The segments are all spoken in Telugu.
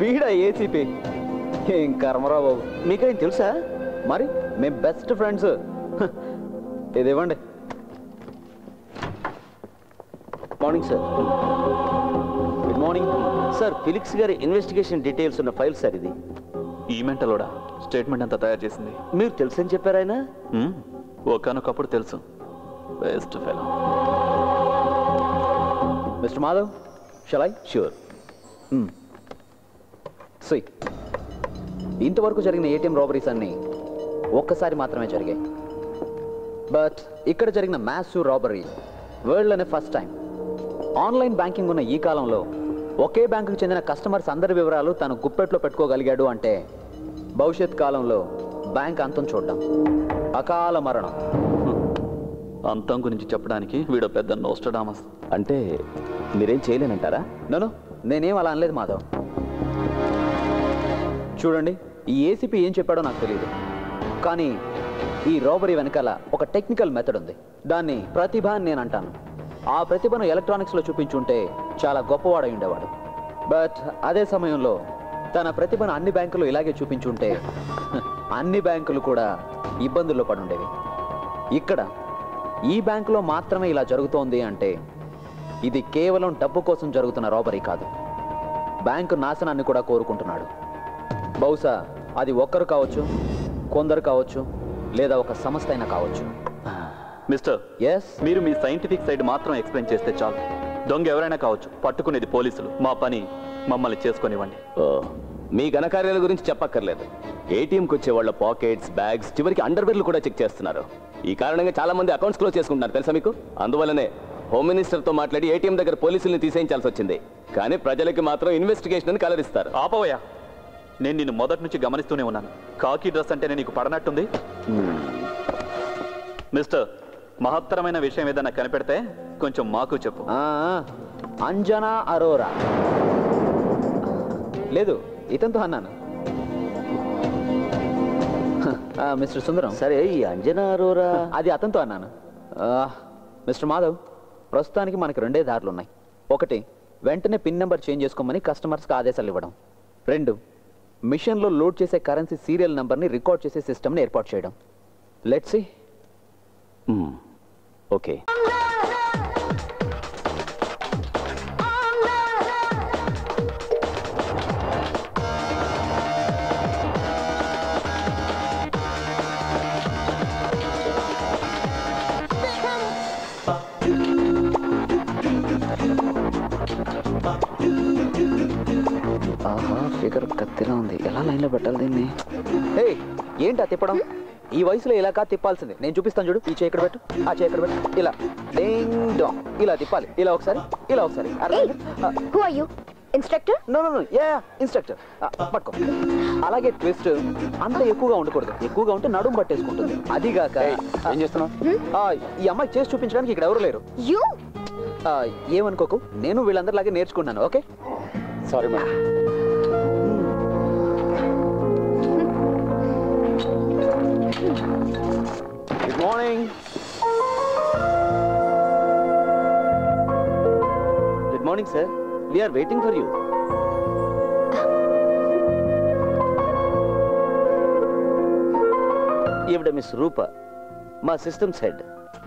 వీడా ఏసీపీ? ఏం కర్మరా బాబు, మీకేం తెలుసా? మరి మేము బెస్ట్ ఫ్రెండ్స్. ఇది ఇవ్వండి. Morning sir. Good morning sir. Felix గారి ఇన్వెస్టిగేషన్ డీటెయిల్స్ ఉన్న ఫైల్ సార్ ఇది. ఈ మెంటలోడా స్టేట్మెంట్ అంతా తయారు చేసింది. మీరు తెలుసని చెప్పారు ఆయన? ఒకనొకప్పుడు తెలుసు. Best fellow. Mister Madhav, shall I? Sure. ఇంతవరకు జరిగిన ఏటీఎం రాబరీస్ అన్నీ ఒక్కసారి మాత్రమే జరిగాయి. బట్ ఇక్కడ జరిగిన మ్యాసివ్ రాబరీ వరల్డ్లోనే ఫస్ట్ టైం. ఆన్లైన్ బ్యాంకింగ్ ఉన్న ఈ కాలంలో ఒకే బ్యాంకుకు చెందిన కస్టమర్స్ అందరి వివరాలు తను గుప్పెట్లో పెట్టుకోగలిగాడు అంటే భవిష్యత్ కాలంలో బ్యాంక్ అంతం చూడడం, అకాల మరణం. అంతం గురించి చెప్పడానికి వీడో పెద్ద నోస్టడామస్. అంటే మీరేం చేయలేనంటారా? నో, నేనేం అలా అనలేదు మాధవ్. చూడండి, ఈ ఏసీపీ ఏం చెప్పాడో నాకు తెలియదు, కానీ ఈ రాబరీ వెనకాల ఒక టెక్నికల్ మెథడ్ ఉంది. దాన్ని ప్రతిభ అని నేను అంటాను. ఆ ప్రతిభను ఎలక్ట్రానిక్స్లో చూపించుంటే చాలా గొప్పవాడై ఉండేవాడు. బట్ అదే సమయంలో తన ప్రతిభను అన్ని బ్యాంకులు ఇలాగే చూపించుంటే అన్ని బ్యాంకులు కూడా ఇబ్బందుల్లో పడుండేవి. ఇక్కడ ఈ బ్యాంకులో మాత్రమే ఇలా జరుగుతోంది అంటే ఇది కేవలం డబ్బు కోసం జరుగుతున్న రాబరీ కాదు, బ్యాంకు నాశనాన్ని కూడా కోరుకుంటున్నాడు. బహుశా అది ఒక్కరు కావచ్చు, కొందరు కావచ్చు, లేదా ఒక సంస్థ అయినా కావచ్చు. మిస్టర్, మీరు మీ సైంటిఫిక్ సైడ్ మాత్రం ఎక్స్ప్లెయిన్ చేస్తే చాలు. దొంగ ఎవరైనా కావచ్చు, పట్టుకునేది పోలీసులు. మా పని మమ్మల్ని చేసుకునివ్వండి. మీ ఘనకార్యాల గురించి చెప్పక్కర్లేదు. ఏటీఎంకి వచ్చే వాళ్ళ పాకెట్స్, బ్యాగ్స్, చివరికి అండర్వేర్లు కూడా చెక్ చేస్తున్నారు. ఈ కారణంగా చాలా మంది అకౌంట్స్ క్లోజ్ చేసుకుంటున్నారు, తెలుసా మీకు? అందువల్లనే హోమ్ మినిస్టర్తో మాట్లాడి ఏటీఎం దగ్గర పోలీసుల్ని తీసేయించాల్సి వచ్చింది. కానీ ప్రజలకి మాత్రం ఇన్వెస్టిగేషన్ అని కలరిస్తారు. ఆపవయ్యా, నేను నిన్ను మొదటి నుంచి గమనిస్తూనే ఉన్నాను. కాకి డ్రెస్ అంటేనే నీకు పడనట్టుంది. మిస్టర్, మహత్తరమైన విషయం ఏదైనా కనిపెడితే కొంచెం మాకు చెప్పు. అంజనా అరోరా. లేదు, ఇతనితో అన్నాను. మిస్టర్ సుందరం. సరే, ఈ అంజనా అరోరా అది అతనితో అన్నాను. మిస్టర్ మాధవ్, ప్రస్తుతానికి మనకి రెండే దారులు ఉన్నాయి. ఒకటి, వెంటనే పిన్ నెంబర్ చేంజ్ చేసుకోమని కస్టమర్స్కి ఆదేశాలు ఇవ్వడం. రెండు, మిషన్లో లోడ్ చేసే కరెన్సీ సీరియల్ నెంబర్ని రికార్డ్ చేసే సిస్టమ్ని ఏర్పాటు చేయడం. Let's see. ఓకే. ఆహా, ఫిగర్ కత్తిలా ఉంది. ఎలా లైన్లో పెట్టాలి దీన్ని? హే, ఏంటా తిప్పడం? ఈ వయసులో ఇలా కాదు తిప్పాల్సింది. నేను చూపిస్తాను చూడు. ఈ చేయి ఇక్కడ పెట్టు, ఆ చేయి ఇక్కడ పెట్టు. ఇలా డింగ్ డాంగ్ ఇలా తిప్పాలి. ఇలా ఒకసారి, ఇలా ఒకసారి. Instructor? No no no, yeah instructor. పట్టుకో. అలాగే ట్విస్ట్ అంత ఎక్కువగా ఉండకూడదు. ఎక్కువగా ఉంటే నడుము పట్టేసుకుంటుంది. అదిగాక ఏం చేస్తున్నావు? ఈ అమ్మాయి చేసి చూపించడానికి ఇక్కడ ఎవరు లేరు. ఏమనుకోకు, నేను వీళ్ళందరిలాగే నేర్చుకున్నాను. Okay, sorry madam. Good morning. Good morning sir. We are waiting for you. ఈవిడ మిస్ రూప, మా systems head.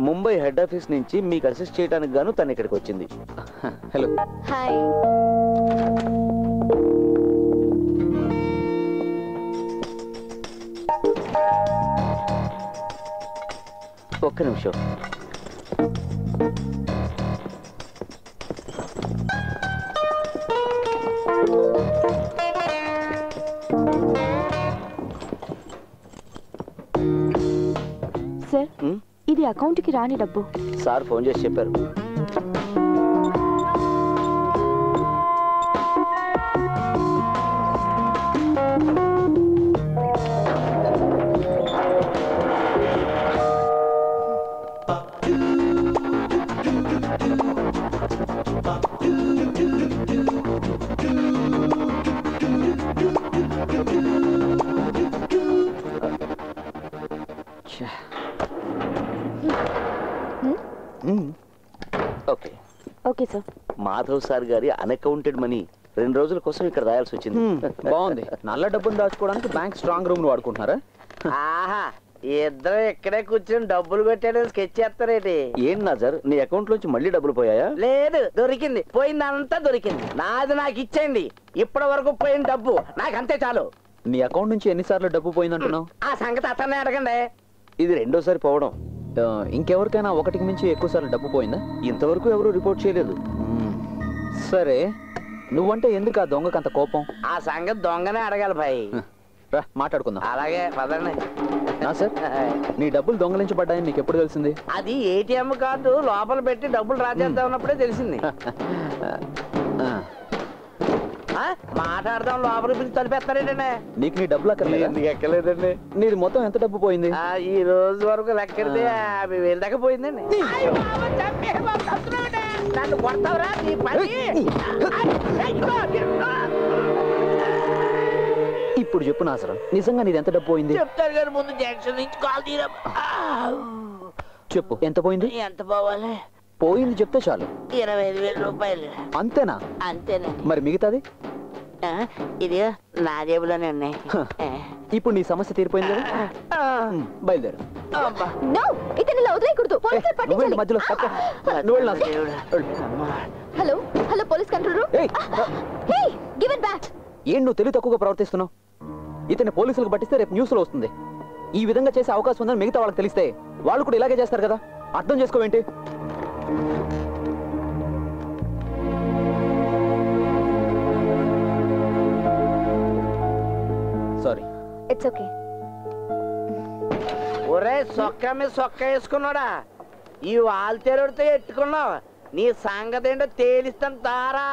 Mumbai head office నుంచి మీకు అసిస్ట్ చేయడానికి గాను తను ఇక్కడికి వచ్చింది. హలో. హాయ్. ఒక్క నిమిషం. సార్, ఇది అకౌంట్కి రాని డబ్బు. సార్ ఫోన్ చేసి చెప్పారు. Okay. Okay sir. Madhav sir గారి అన్అకౌంటెడ్ మనీ 2 రోజుల కోసం ఇక్కడ రాయాల్సి వచ్చింది. బాగుంది. నల్ల డబ్బును దాచుకోవడానికి బ్యాంక్ స్ట్రాంగ్ రూమ్ వాడుకుంటున్నారా? ఆహా, ఇద్దరు ఇక్కడే కూర్చొని డబ్బులు పెట్టాడని స్కెచ్ చేస్తారేటి? ఏం నాజర్, నీ అకౌంట్ లోంచి మళ్ళీ డబ్బులు పోయాయా? లేదు, దొరికింది. పోయిందంతా దొరికింది. నాది నాకు ఇచ్చేయండి. ఇప్పటి వరకు పోయిన డబ్బు నాకు అంతే చాలు. నీ అకౌంట్ నుంచి ఎన్నిసార్లు డబ్బు పోయిందంటున్నావు? ఆ సంగతి అతనే అడగండి. ఇది రెండోసారి పోవడం. ఇంకెవరికైనా ఒకటికి మించి ఎక్కువ సార్లు డబ్బు పోయిందా? ఇంతవరకు ఎవరు రిపోర్ట్ చేయలేదు. సరే, నువ్వంటే ఎందుకు ఆ దొంగకు అంత కోపం? ఆ సంగతి దొంగనే అడగాలి భాయ్. రా మాట్లాడుకుందాం. అలాగే పదండి. నా సార్, నీ డబ్బులు దొంగలించబడ్డాయని నీకు ఎప్పుడు తెలిసింది? అది ఏటీఎం కార్డు లోపల పెట్టి డబ్బులు డ్రా చేద్దాం ఉన్నప్పుడే తెలిసింది. మాట్లాడదాం, లోపల పిలిచి తలిపేస్తారేటండి. నీకు నీ డబ్బులు అక్కర్లేదు? ఎందుకు ఎక్కలేదండి. నీది మొత్తం ఎంత డబ్బు పోయింది? ఈ రోజు వరకు లెక్కెడితే 50,000 దాకా పోయిందండి. నన్ను కొడతావురా నీ పని. ఇప్పుడు చెప్పు నాసరం, నిజంగా నీది ఎంత డబ్బు పోయింది? చెప్తారు కానీ ముందు జంక్షన్ నుంచి కాల్ తీరా. చెప్పు, ఎంత పోయింది? ఎంత పోవాలి? పోయింది చెప్తే చాలు. 25,000 రూపాయలు. అంతేనా? అంతేనండి. మరి మిగతాది? ఇది నా జేబులోనే ఉన్నాయి. ఇప్పుడు నీ సమస్య తీరిపోయింది కదా? బయలుదేరు. నో, ఇతను ఇలా వదిలేయకూడదు. పోలీసులు పట్టించాలి. మధ్యలో hello hello, police control room. Hey, give it back. ఏం నువ్వు తెలివి తక్కువగా ప్రవర్తిస్తున్నావు? ఇతన్ని పోలీసులకు పట్టిస్తే రేపు న్యూస్ లో వస్తుంది. ఈ విధంగా చేసే అవకాశం ఉందని మిగతా వాళ్ళకి తెలిస్తే వాళ్ళు కూడా ఇలాగే చేస్తారు కదా. అర్థం చేసుకోవేంటి? సారీ. It's okay. ఒరే సొక్క మీద సొక్క వేసుకున్నాడా? ఈ వాల్తేరుడితో ఎట్టుకున్నావు. నీ సంగతి ఏంటో తేలిస్తాను తారా.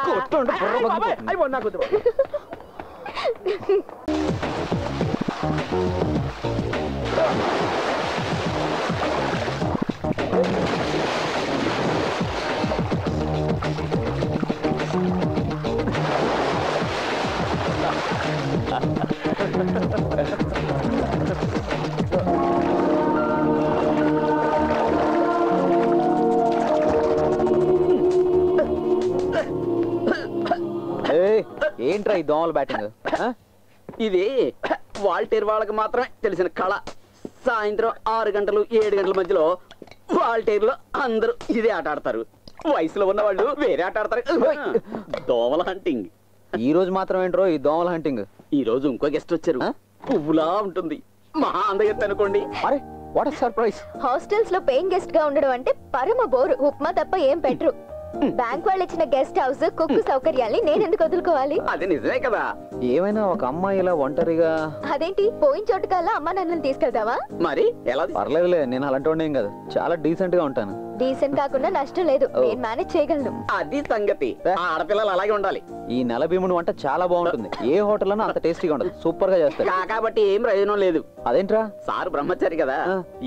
ఏంట్రా ఈ దోమల బ్యాటింగ్? ఇది వాల్టేర్ వాళ్ళకి మాత్రమే తెలిసిన కళ. సాయంత్రం 6 గంటలు 7 గంటల మధ్యలో వాల్టేర్ లో అందరూ ఇదే ఆట ఆడతారు. వయసులో ఉన్న వాళ్ళు వేరే ఆట ఆడతారు. దోమల హంటింగ్. ఈ రోజు మాత్రం ఏంట్రో ఈ దోమల హంటింగ్? ఈ రోజు ఇంకో గెస్ట్ వచ్చారు. పువ్వులా ఉంటుంది, మహా అందగెత్తి అనుకోండి. అరే, వాట్ ఎ సర్ప్రైజ్! హాస్టల్స్ లో పేయింగ్ గెస్ట్ గా ఉండడం అంటే పరమ బోరు. ఉప్మా తప్ప ఏం పెట్టరు. బ్యాంక్ వాళ్ళు ఇచ్చిన గెస్ట్ హౌస్, కుక్కు సౌకర్యాన్ని నేను ఎందుకు వదులుకోవాలి? అది నిజమే కదా. ఏమైనా ఒక అమ్మాయి ఇలా ఒంటరిగా? అదేంటి, పోయిన చోటుకల్లా అమ్మ నన్ను తీసుకెళ్తావా? మరి ఎలా? పర్లేదులే, నేను అలాంటి వాడిని కాదు. చాలా డీసెంట్ గా ఉంటాను. డీసెంట్ కాకుండా నష్టం లేదు, నేను మేనేజ్ చేయగలను. అది సంగతి. ఆడపిల్లలు అలాగే ఉండాలి. ఈ నెల భీముడు వంట చాలా బాగుంటుంది. ఏ హోటల్లోనూ అంత టేస్టీగా ఉండదు. సూపర్ గా చేస్తారు. కాబట్టి ఏం ప్రయోజనం లేదు. అదేంట్రా? సార్ బ్రహ్మచారి కదా,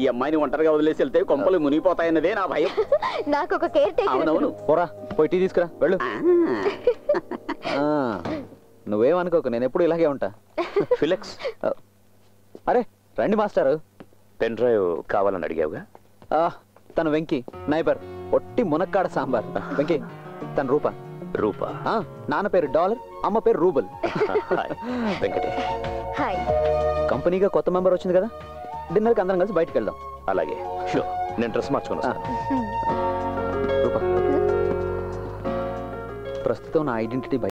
ఈ అమ్మాయిని ఒంటరిగా వదిలేసి వెళ్తే కొంపలు మునిగిపోతాయన్నదే నా భయం. నాకు ఒక కేర్ టేకర్. అవునవును. పోరా, పోయి టీ తీసుకురా, వెళ్ళు. నువ్వేమనుకోకు, నేను ఎప్పుడు ఇలాగే ఉంటా. ఫిలెక్స్, అరే రండి మాస్టర్. పెన్ డ్రైవ్ కావాలని అడిగావుగా? తను వెంకీ, నైబర్, ఒట్టి మునక్కాడ సాంబార్. వెంకీ, తను రూపా. రూపా? నాన్న పేరు డాలర్, అమ్మ పేరు రూబల్. వెంకటే. హాయ్. కంపెనీగా కొత్త మెంబర్ వచ్చింది కదా, డిన్నర్కి అందరం కలిసి బయటకు వెళ్దాం. అలాగే, షూర్. నేను డ్రెస్ మార్చుకున్నాను. రూపా, ప్రస్తుతం నా ఐడెంటిటీ